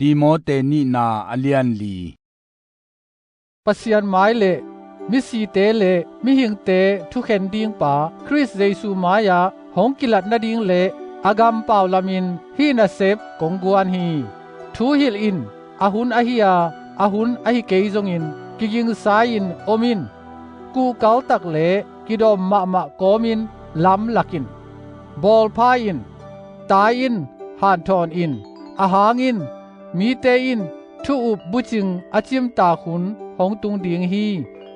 ติโมเตนีนาอเลียนลีปะเซียนไม้เลมิสีเตเลมิหิงเตทุเข็นดิงปาคริสเยซูมายาหงกิลัดนาดิงเลอากำเปาลามินฮีนาเซฟกงกวนฮีทูฮิลอินอาหุนอาฮิยาอาหุนอาฮิเกยจงอินกิยิงสายินโอมินกูเกาตักเลกิดอมมะมะโกมินลำลักินบอลพายินตายินหานทอนอินอาหางอินมีเตอินทุอุบบุจิงอาจิมตาขุนหงตุงดิงฮี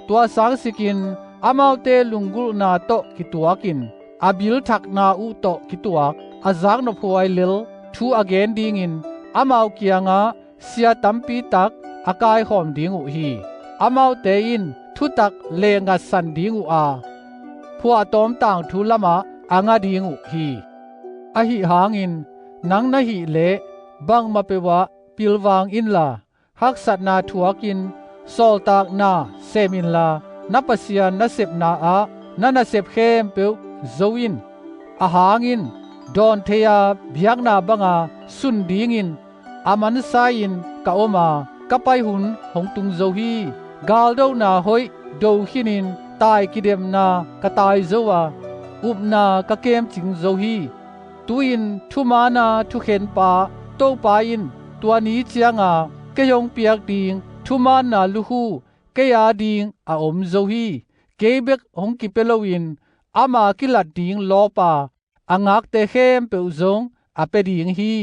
ตัวสังสิกินอามาวเตลุงกุนาโตกิตัวกินอาบิลทักนาอุโตกิตัวอาซักนพวยลิลทูอเกนดิงอินอามาวเกียงาเสียตัมปีตักอากายหอมดิงอุฮีอามาวเตอินทุตักเลงัสันดิงอุอาพัวตอมต่างทุลมะอางาดิงอุฮีอหิหางอินนังนะหิเลบังมาเปวะปิลวางอินลาฮักสัตนาทัวกินโซลตากนาเซมินลานับเสียนนัเสบนาอานันเสบเข้มเปียวโซอินอาหางอินดอนเทียเบียกนาบังอาสุนดิงอินอามันซายินกะโอมากะไปหุนหงตุงโซฮีกาลโดนาหอยโดขินินตายกิเดมนากะตายโซวาอุบนากะเกมจิงโซฮีตุอินทุมานาทุเข็นปาโตปาอินตัวนี้เจียงาเกยงเปียกดิงทุมานาลุฮูเกยาดิงอาอมโซฮีเกเบกหงกิเปโลวินอามากิลัดดิงลอปาอังักเตเข้มเปอุซงอาเปดิงฮี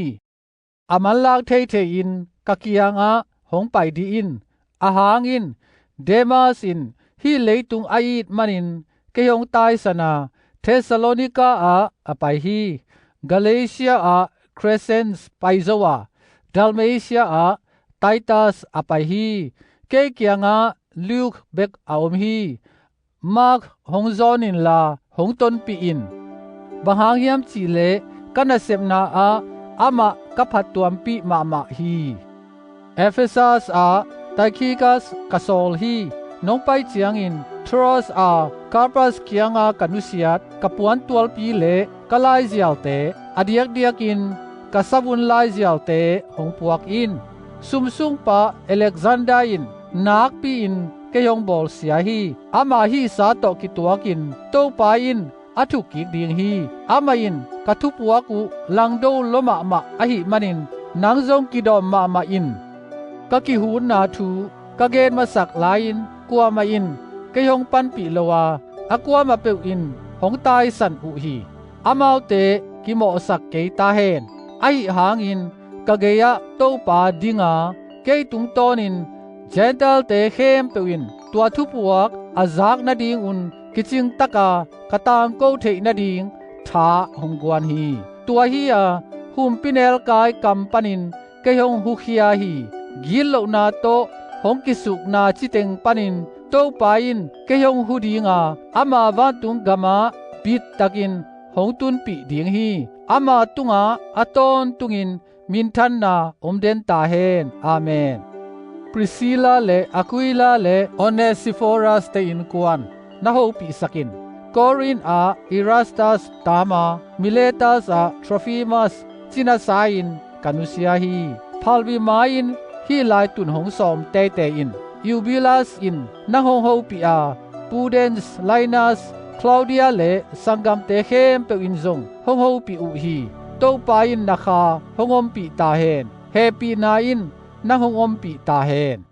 อามันลากเทเทอินกะกิยังอาหงไปดีอินอาหางอินเดมาสินฮีเลตุงอาอิดมันินเกยงตายสนาเทสโลนิกาอาไปฮีกาเลเซียอาครเซนส์ไปโซวาดัลเมเซียอาไทตัสอาไปฮีเกกิยังอาลูกเบกอาอมฮีมาร์กหงจอนินลาหงตนปีอินบังหางยามจีเลกันเซมนาอามากับพัดตัวมปีมามาฮีเอเฟซัสไตคีกัสกาโซลฮีน้องไปเจียงอินทรอสคาร์ปัสเกียงกันุสิยัดกับปวนตัวปีเลกลายเจียวเตอดียกเดียกินกะสวุนลายเจียวเตหงปวกอินซุมซุงปะอเล็กซานดาอินนักปีอินเกยงบอลเสียฮีอามาฮีสาตอกิตัวกินโตปาอินอทุกิกดิงฮีอามาอินกะทุปวกุลังโดลมะมะอหิมันินนังซงกิดอมมะอินกะกิหูนาทูกะเกนมาสักลายินกัวมาอินเกยงปันปีลวาอะกัวมาเปอินหงตายสันอุฮีอามาวเตกิโมสักเกตาเฮนไอหางอินกะเกยะโตปาดิงาเกยตุงตอนินเจนเตลเตเข้มเปวินตัวทุปวกอาซักนาดิงอุนกิจิงตะกากะตางโกเทนาดิงทาหงกวนฮีตัวฮีหุมปิเนลกายกัมปนินเกยงหุขียาฮีกิลโลนาโตหงกิสุกนาจิเตงปนินโตปาอินเกยงหุดิงอามาวันตุงกามาปิดตักินหงตุนปีดิงฮีอามาตุงอาตอนตุงินมินทันนาอมเดนตาเฮนอาเมนPriscilla le Aquila le Onesiphorus te in kuan na ho pi sakin Corinth Erastus tama Miletus Trophimus chinasain kanusia hi Phalvi main hi lai tun hong som te in Eubulus in na hong ho pi Pudens Linus Claudia le sangam te khem pe in zong hong ho pi u hi to pa in na kha hongom pi ta hen Happy na in nang hong om pi ta hen